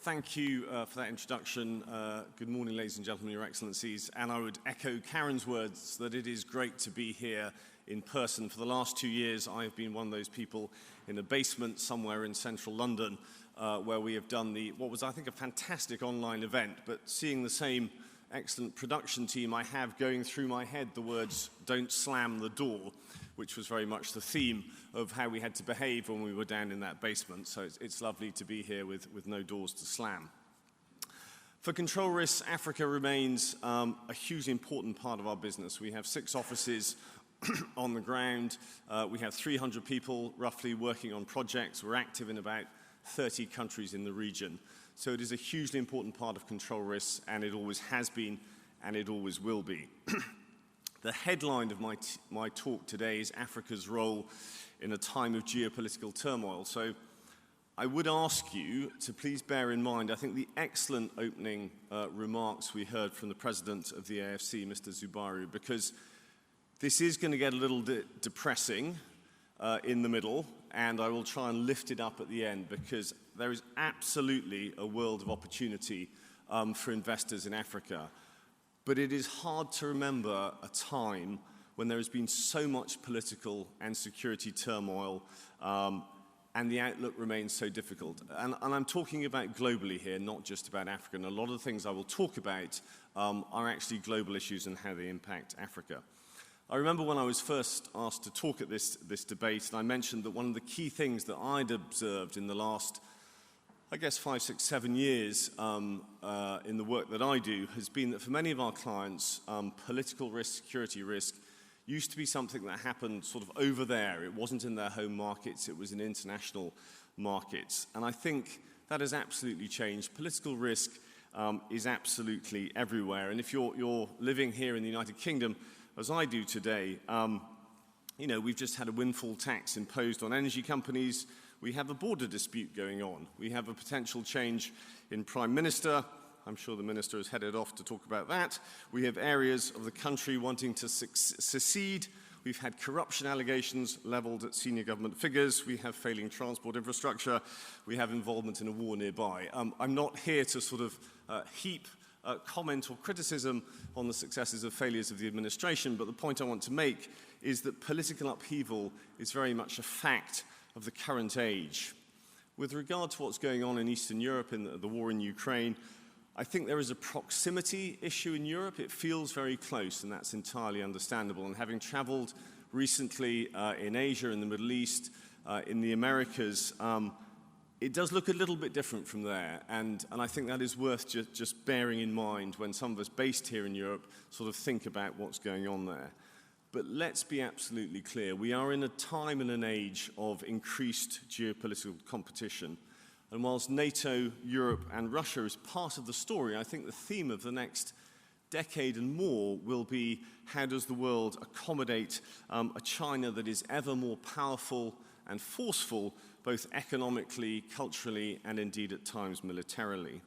Thank you for that introduction. Good morning, ladies and gentlemen, Your Excellencies. And I would echo Karen's words that it is great to be here in person. For the last 2 years, I have been one of those people in a basement somewhere in central London where we have done what was, I think, a fantastic online event. But seeing the same excellent production team I have going through my head the words, "Don't slam the door," which was very much the theme of how we had to behave when we were down in that basement. So it's lovely to be here with no doors to slam. For control risks, Africa remains a hugely important part of our business. We have 6 offices on the ground. We have 300 people roughly working on projects. We're active in about 30 countries in the region. So it is a hugely important part of control risks, and it always has been, and it always will be. The headline of my talk today is Africa's role in a time of geopolitical turmoil. So I would ask you to please bear in mind, I think, the excellent opening remarks we heard from the president of the AFC, Mr. Zubaru, because this is going to get a little depressing in the middle, and I will try and lift it up at the end, because there is absolutely a world of opportunity for investors in Africa. But it is hard to remember a time when there has been so much political and security turmoil and the outlook remains so difficult. And I'm talking about globally here, not just about Africa. And a lot of the things I will talk about are actually global issues and how they impact Africa. I remember when I was first asked to talk at this debate, and I mentioned that one of the key things that I'd observed in the last, I guess, 5, 6, 7 years in the work that I do has been that for many of our clients, political risk, security risk used to be something that happened sort of over there. It wasn't in their home markets, it was in international markets. And I think that has absolutely changed. Political risk is absolutely everywhere. And if you're living here in the United Kingdom, as I do today, we've just had a windfall tax imposed on energy companies. We have a border dispute going on. We have a potential change in Prime Minister. I'm sure the Minister is headed off to talk about that. We have areas of the country wanting to secede. We've had corruption allegations leveled at senior government figures. We have failing transport infrastructure. We have involvement in a war nearby. I'm not here to sort of heap comment or criticism on the successes or failures of the administration, but the point I want to make is that political upheaval is very much a fact of the current age. With regard to what's going on in Eastern Europe in the war in Ukraine, I think there is a proximity issue in Europe. It feels very close, and that's entirely understandable. And having traveled recently in Asia, in the Middle East, in the Americas, it does look a little bit different from there, and I think that is worth just bearing in mind when some of us based here in Europe sort of think about what's going on there. But let's be absolutely clear. We are in a time and an age of increased geopolitical competition. And whilst NATO, Europe, and Russia is part of the story, I think the theme of the next decade and more will be how does the world accommodate a China that is ever more powerful and forceful, both economically, culturally, and indeed at times militarily.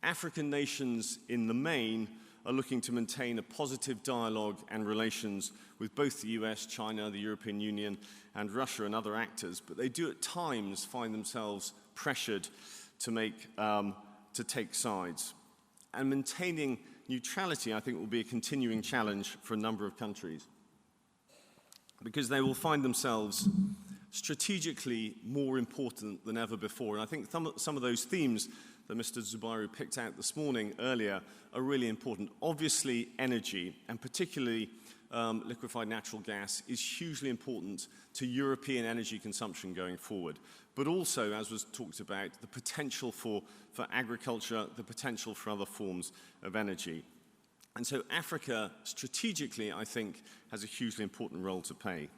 African nations in the main are looking to maintain a positive dialogue and relations with both the US, China, the European Union, and Russia and other actors, but they do at times find themselves pressured to take sides. And maintaining neutrality, I think, will be a continuing challenge for a number of countries, because they will find themselves strategically more important than ever before. And I think some of those themes that Mr. Zubaru picked out this morning earlier are really important. Obviously, energy, and particularly liquefied natural gas, is hugely important to European energy consumption going forward. But also, as was talked about, the potential for agriculture, the potential for other forms of energy. And so Africa, strategically, I think, has a hugely important role to play.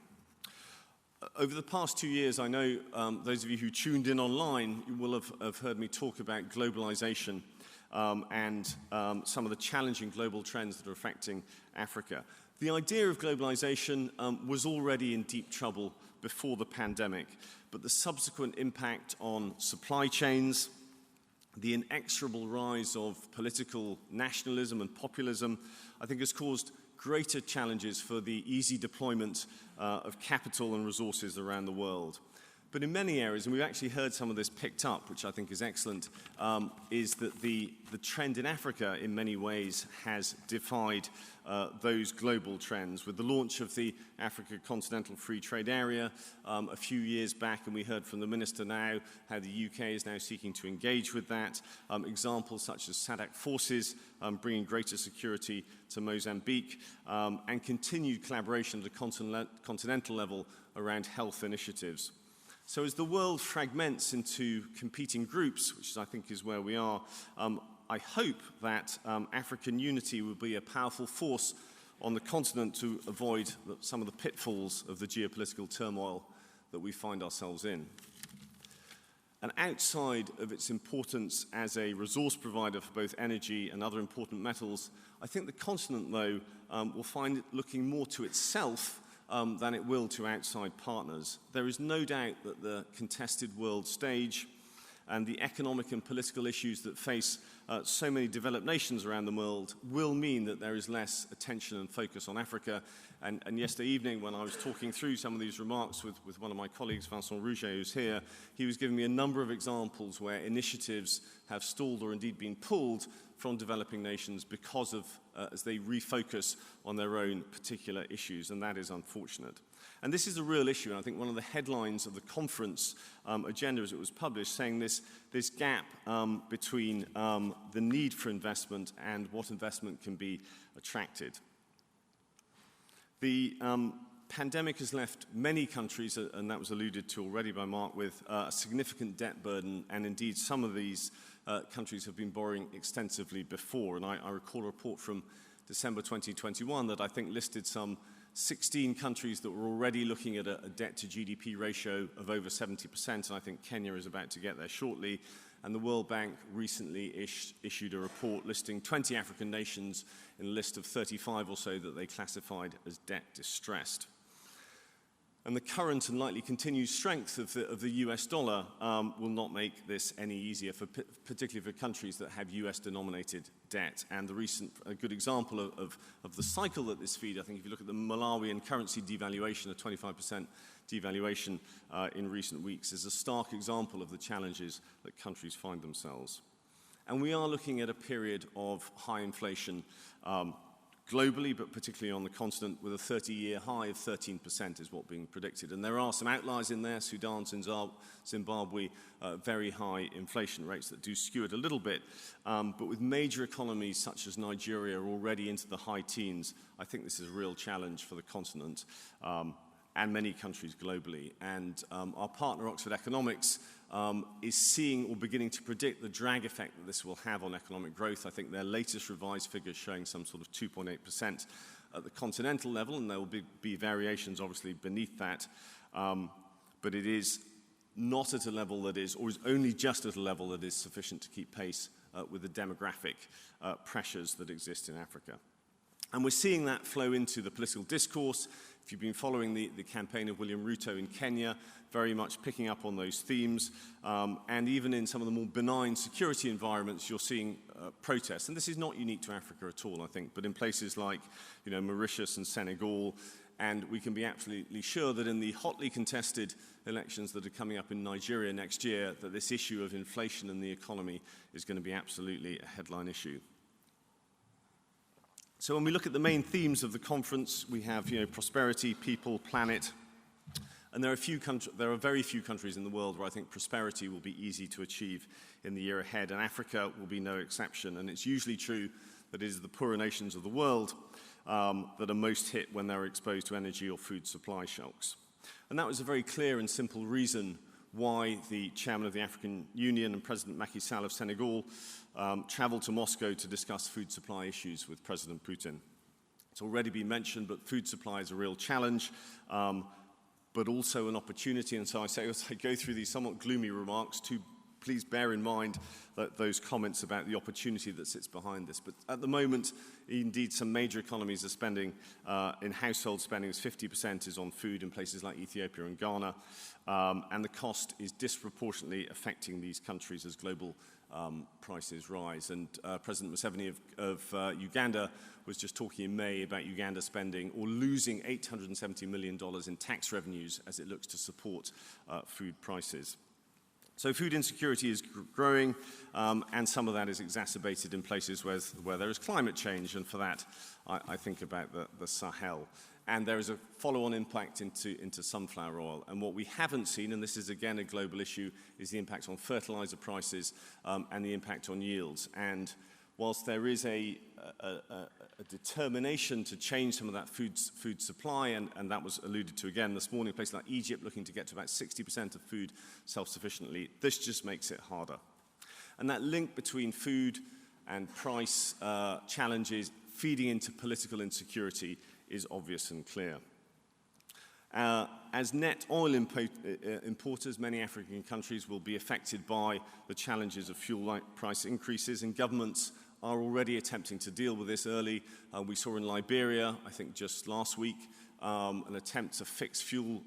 Over the past 2 years, I know those of you who tuned in online, you will have heard me talk about globalization and some of the challenging global trends that are affecting Africa. The idea of globalization was already in deep trouble before the pandemic, but the subsequent impact on supply chains, the inexorable rise of political nationalism and populism, I think has caused greater challenges for the easy deployment of capital and resources around the world. But in many areas, and we've actually heard some of this picked up, which I think is excellent, is that the trend in Africa in many ways has defied those global trends. With the launch of the Africa Continental Free Trade Area a few years back, and we heard from the Minister now how the UK is now seeking to engage with that. Examples such as SADC forces bringing greater security to Mozambique, and continued collaboration at a continental level around health initiatives. So as the world fragments into competing groups, which I think is where we are, I hope that African unity will be a powerful force on the continent to avoid some of the pitfalls of the geopolitical turmoil that we find ourselves in. And outside of its importance as a resource provider for both energy and other important metals, I think the continent, though, will find it looking more to itself than it will to outside partners. There is no doubt that the contested world stage and the economic and political issues that face so many developed nations around the world will mean that there is less attention and focus on Africa. And yesterday evening, when I was talking through some of these remarks with one of my colleagues, Vincent Rouget, who's here, he was giving me a number of examples where initiatives have stalled or indeed been pulled from developing nations because of, as they refocus on their own particular issues, and that is unfortunate. And this is a real issue, and I think one of the headlines of the conference agenda as it was published, saying this gap between the need for investment and what investment can be attracted. The pandemic has left many countries, and that was alluded to already by Mark, with a significant debt burden, and indeed some of these countries have been borrowing extensively before. And I recall a report from December 2021 that I think listed some 16 countries that were already looking at a debt to GDP ratio of over 70%, and I think Kenya is about to get there shortly. And the World Bank recently issued a report listing 20 African nations in a list of 35 or so that they classified as debt distressed. And the current and likely continued strength of the US dollar will not make this any easier, particularly for countries that have US-denominated debt. And a good example of the cycle that this feeds, I think if you look at the Malawian currency devaluation, a 25% devaluation in recent weeks, is a stark example of the challenges that countries find themselves. And we are looking at a period of high inflation globally, but particularly on the continent, with a 30-year high of 13% is what's being predicted. And there are some outliers in there, Sudan, Zimbabwe, very high inflation rates that do skew it a little bit. But with major economies such as Nigeria already into the high teens, I think this is a real challenge for the continent and many countries globally. And our partner, Oxford Economics, is seeing or beginning to predict the drag effect that this will have on economic growth. I think their latest revised figures showing some sort of 2.8% at the continental level, and there will be variations obviously beneath that. But it is not at a level that is, or is only just at a level that is sufficient to keep pace with the demographic pressures that exist in Africa. And we're seeing that flow into the political discourse. If you've been following the campaign of William Ruto in Kenya, very much picking up on those themes. And even in some of the more benign security environments, you're seeing protests. And this is not unique to Africa at all, I think, but in places like Mauritius and Senegal. And we can be absolutely sure that in the hotly contested elections that are coming up in Nigeria next year, that this issue of inflation in the economy is going to be absolutely a headline issue. So when we look at the main themes of the conference, we have prosperity, people, planet. And there are very few countries in the world where I think prosperity will be easy to achieve in the year ahead, and Africa will be no exception. And it's usually true that it is the poorer nations of the world that are most hit when they're exposed to energy or food supply shocks. And that was a very clear and simple reason why the chairman of the African Union and President Macky Sall of Senegal traveled to Moscow to discuss food supply issues with President Putin. It's already been mentioned, but food supply is a real challenge, but also an opportunity. And so I say, as I go through these somewhat gloomy remarks, please bear in mind that those comments about the opportunity that sits behind this. But at the moment, indeed, some major economies are spending, in household spending, 50% is on food in places like Ethiopia and Ghana, and the cost is disproportionately affecting these countries as global prices rise. And President Museveni of Uganda was just talking in May about Uganda spending or losing $870 million in tax revenues as it looks to support food prices. So food insecurity is growing, and some of that is exacerbated in places where there is climate change, and for that I think about the Sahel. And there is a follow-on impact into sunflower oil. And what we haven't seen, and this is again a global issue, is the impact on fertilizer prices and the impact on yields. And whilst there is a determination to change some of that food supply, and that was alluded to again this morning, places like Egypt looking to get to about 60% of food self-sufficiently, this just makes it harder. And that link between food and price challenges feeding into political insecurity is obvious and clear. As net oil importers, many African countries will be affected by the challenges of fuel price increases, and governments are already attempting to deal with this early. We saw in Liberia, I think just last week, an attempt to fix fuel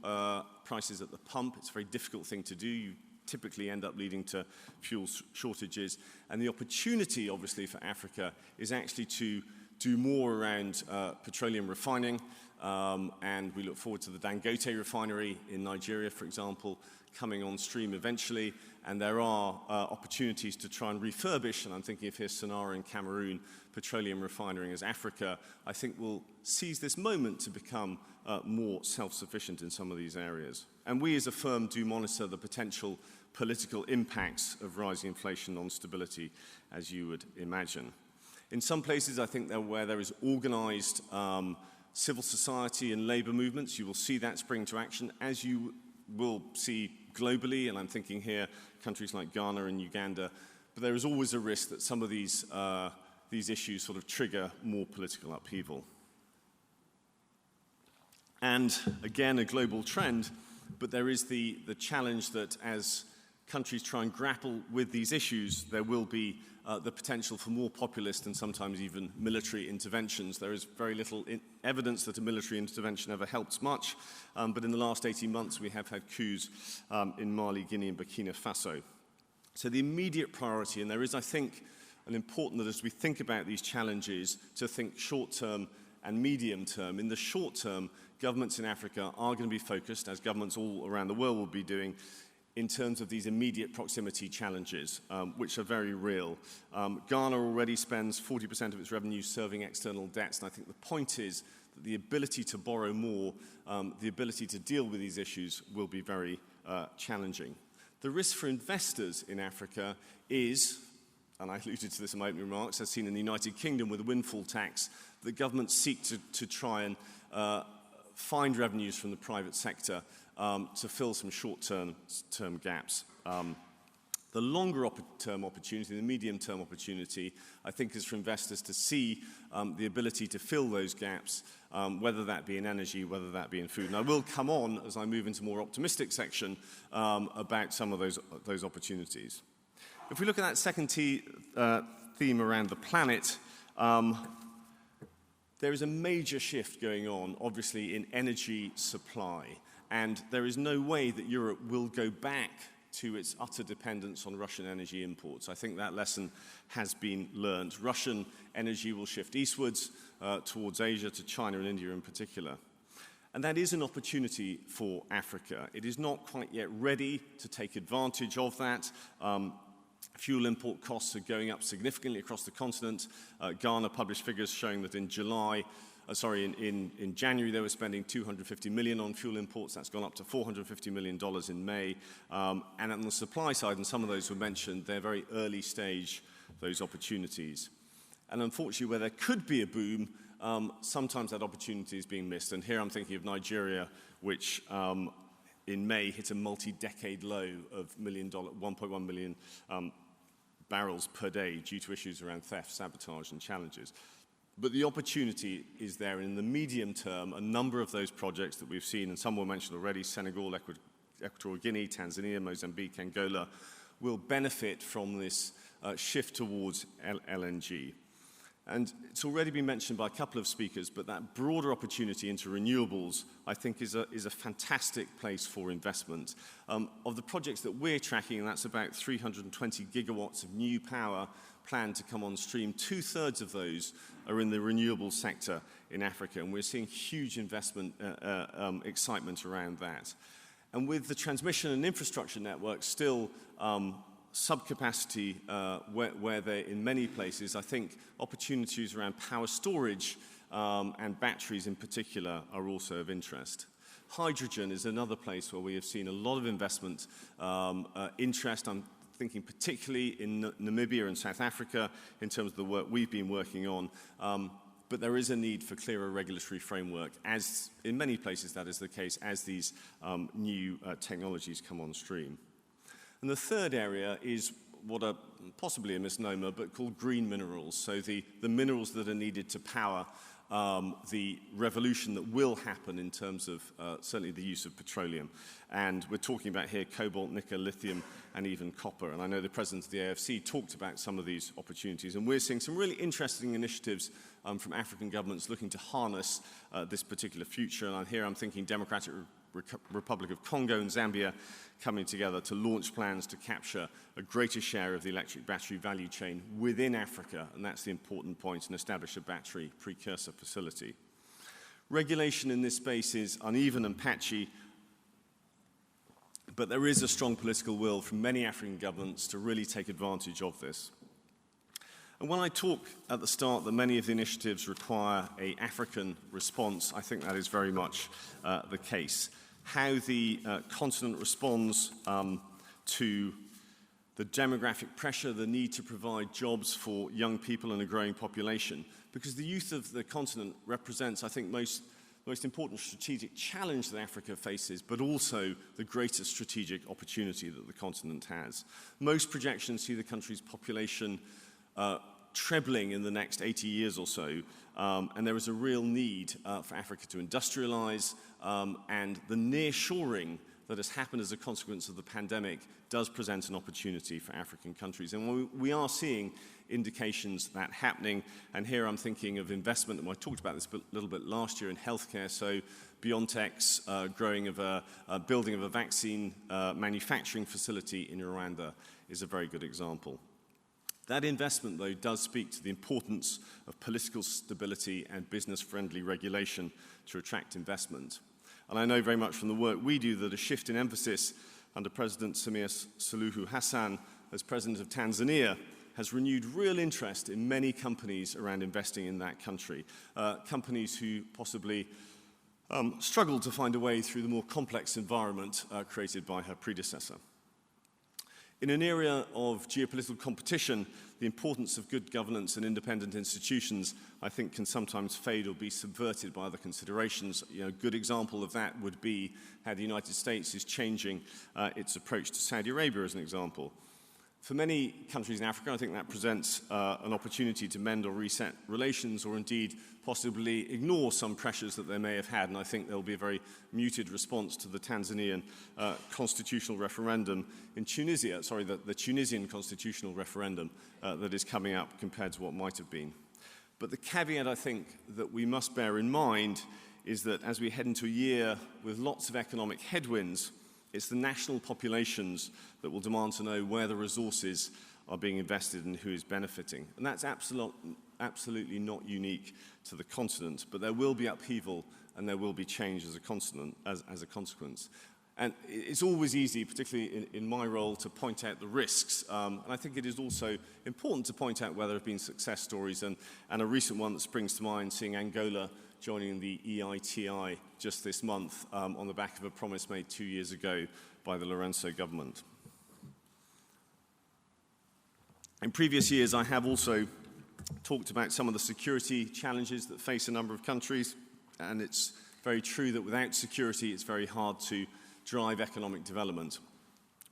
prices at the pump. It's a very difficult thing to do. You typically end up leading to fuel shortages. And the opportunity, obviously, for Africa is actually to do more around petroleum refining, and we look forward to the Dangote refinery in Nigeria, for example, coming on stream eventually, and there are opportunities to try and refurbish, and I'm thinking of here Sonara in Cameroon, petroleum refinery as Africa, I think will seize this moment to become more self-sufficient in some of these areas. And we as a firm do monitor the potential political impacts of rising inflation on stability, as you would imagine. In some places, I think where there is organized civil society and labor movements, you will see that spring to action, as you will see globally, and I'm thinking here countries like Ghana and Uganda, but there is always a risk that some of these issues sort of trigger more political upheaval. And again, a global trend, but there is the challenge that as countries try and grapple with these issues, there will be the potential for more populist and sometimes even military interventions. There is very little evidence that a military intervention ever helps much, but in the last 18 months we have had coups in Mali, Guinea and Burkina Faso. So the immediate priority, and there is, I think, an important that as we think about these challenges, to think short-term and medium-term. In the short term, governments in Africa are going to be focused, as governments all around the world will be doing, in terms of these immediate proximity challenges, which are very real. Ghana already spends 40% of its revenue serving external debts, and I think the point is that the ability to borrow more, the ability to deal with these issues will be very challenging. The risk for investors in Africa is, and I alluded to this in my opening remarks, as seen in the United Kingdom with the windfall tax, the governments seek to try and find revenues from the private sector to fill some short-term gaps. The longer-term opportunity, the medium-term opportunity, I think is for investors to see the ability to fill those gaps, whether that be in energy, whether that be in food. And I will come on, as I move into more optimistic section, about some of those opportunities. If we look at that second theme around the planet, there is a major shift going on, obviously, in energy supply. And there is no way that Europe will go back to its utter dependence on Russian energy imports. I think that lesson has been learned. Russian energy will shift eastwards towards Asia, to China and India in particular. And that is an opportunity for Africa. It is not quite yet ready to take advantage of that. Fuel import costs are going up significantly across the continent. Ghana published figures showing that in January they were spending $250 million on fuel imports. That's gone up to $450 million in May. And on the supply side, and some of those were mentioned, they're very early stage, those opportunities. And unfortunately, where there could be a boom, sometimes that opportunity is being missed. And here I'm thinking of Nigeria, which in May hit a multi-decade low of $1.1 million barrels per day due to issues around theft, sabotage, and challenges. But the opportunity is there, and in the medium term, a number of those projects that we've seen, and some were mentioned already, Senegal, Equatorial Guinea, Tanzania, Mozambique, Angola, will benefit from this shift towards LNG. And it's already been mentioned by a couple of speakers, but that broader opportunity into renewables, I think, is a fantastic place for investment. Of the projects that we're tracking, and that's about 320 gigawatts of new power planned to come on stream, 2/3 of those are in the renewable sector in Africa, and we're seeing huge investment excitement around that. And with the transmission and infrastructure network still subcapacity where they're in many places, I think opportunities around power storage and batteries in particular are also of interest. Hydrogen is another place where we have seen a lot of investment interest. I'm thinking particularly in Namibia and South Africa in terms of the work we've been working on. But there is a need for clearer regulatory framework, as in many places that is the case, as these new technologies come on stream. And the third area is what are possibly a misnomer, but called green minerals. So the minerals that are needed to power the revolution that will happen in terms of certainly the use of petroleum. And we're talking about here cobalt, nickel, lithium, and even copper. And I know the president of the AFC talked about some of these opportunities. And we're seeing some really interesting initiatives from African governments looking to harness this particular future. And here I'm thinking Democratic Republic of Congo and Zambia coming together to launch plans to capture a greater share of the electric battery value chain within Africa, and that's the important point, and establish a battery precursor facility. Regulation in this space is uneven and patchy, but there is a strong political will from many African governments to really take advantage of this. And when I talk at the start that many of the initiatives require an African response, I think that is very much the case. How the continent responds to the demographic pressure, the need to provide jobs for young people and a growing population, because the youth of the continent represents, I think, most important strategic challenge that Africa faces, but also the greatest strategic opportunity that the continent has. Most projections see the country's population trebling in the next 80 years or so, and there is a real need for Africa to industrialize, and the nearshoring that has happened as a consequence of the pandemic does present an opportunity for African countries. And we are seeing indications that happening, and here I'm thinking of investment, and I talked about this a little bit last year in healthcare, so BioNTech's building of a vaccine manufacturing facility in Rwanda is a very good example. That investment, though, does speak to the importance of political stability and business-friendly regulation to attract investment. And I know very much from the work we do that a shift in emphasis under President Samia Suluhu Hassan as President of Tanzania has renewed real interest in many companies around investing in that country, companies who possibly struggled to find a way through the more complex environment created by her predecessor. In an area of geopolitical competition, the importance of good governance and independent institutions, I think, can sometimes fade or be subverted by other considerations. A good example of that would be how the United States is changing its approach to Saudi Arabia, as an example. For many countries in Africa, I think that presents an opportunity to mend or reset relations, or indeed possibly ignore some pressures that they may have had. And I think there will be a very muted response to the Tanzanian constitutional referendum in Tunisia, the Tunisian constitutional referendum that is coming up compared to what might have been. But the caveat, I think, that we must bear in mind is that as we head into a year with lots of economic headwinds, it's the national populations that will demand to know where the resources are being invested and who is benefiting. And that's absolutely not unique to the continent, but there will be upheaval and there will be change as a consequence. And it's always easy, particularly in my role, to point out the risks. And I think it is also important to point out where there have been success stories. And a recent one that springs to mind, seeing Angola joining the EITI just this month on the back of a promise made 2 years ago by the Lorenzo government. In previous years, I have also talked about some of the security challenges that face a number of countries, and it's very true that without security, it's very hard to drive economic development.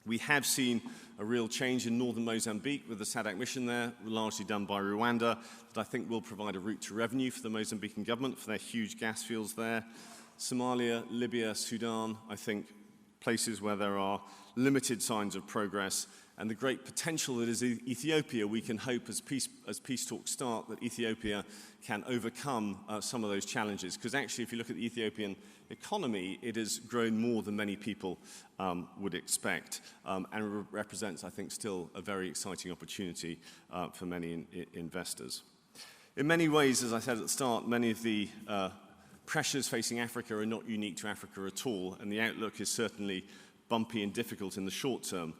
We have seen a real change in northern Mozambique with the SADC mission there, largely done by Rwanda, that I think will provide a route to revenue for the Mozambican government for their huge gas fields there. Somalia, Libya, Sudan, I think, places where there are limited signs of progress, and the great potential that is Ethiopia. We can hope as peace talks start that Ethiopia can overcome some of those challenges. Because actually, if you look at the Ethiopian economy, it has grown more than many people would expect, and represents, I think, still a very exciting opportunity for many investors. In many ways, as I said at the start, many of the pressures facing Africa are not unique to Africa at all, and the outlook is certainly bumpy and difficult in the short term.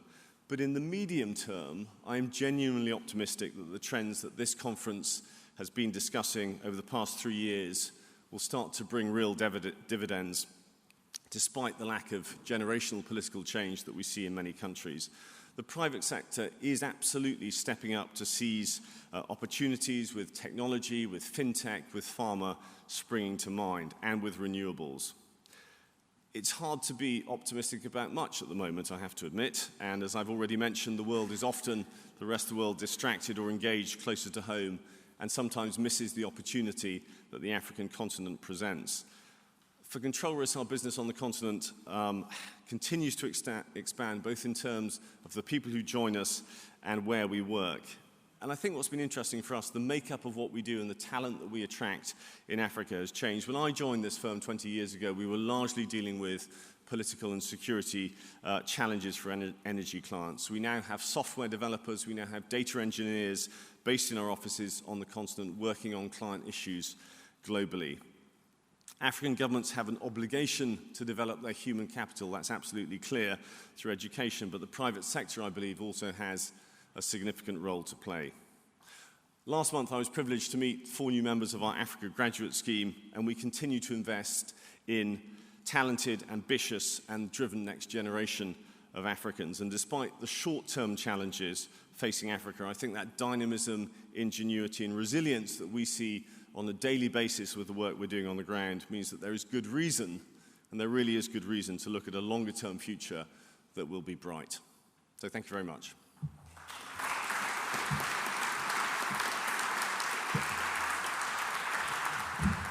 But in the medium term, I am genuinely optimistic that the trends that this conference has been discussing over the past 3 years will start to bring real dividends, despite the lack of generational political change that we see in many countries. The private sector is absolutely stepping up to seize opportunities with technology, with fintech, with pharma springing to mind, and with renewables. It's hard to be optimistic about much at the moment, I have to admit, and as I've already mentioned, the world is often, the rest of the world, distracted or engaged closer to home, and sometimes misses the opportunity that the African continent presents. For Control Risk, our business on the continent continues to expand, both in terms of the people who join us and where we work. And I think what's been interesting for us, the makeup of what we do and the talent that we attract in Africa has changed. When I joined this firm 20 years ago, we were largely dealing with political and security challenges for energy clients. We now have software developers, we now have data engineers based in our offices on the continent working on client issues globally. African governments have an obligation to develop their human capital, that's absolutely clear, through education, but the private sector, I believe, also has a significant role to play. Last month, I was privileged to meet 4 new members of our Africa graduate scheme, and we continue to invest in talented, ambitious, and driven next generation of Africans. And despite the short-term challenges facing Africa, I think that dynamism, ingenuity, and resilience that we see on a daily basis with the work we're doing on the ground means that there is good reason, and there really is good reason, to look at a longer-term future that will be bright. So thank you very much.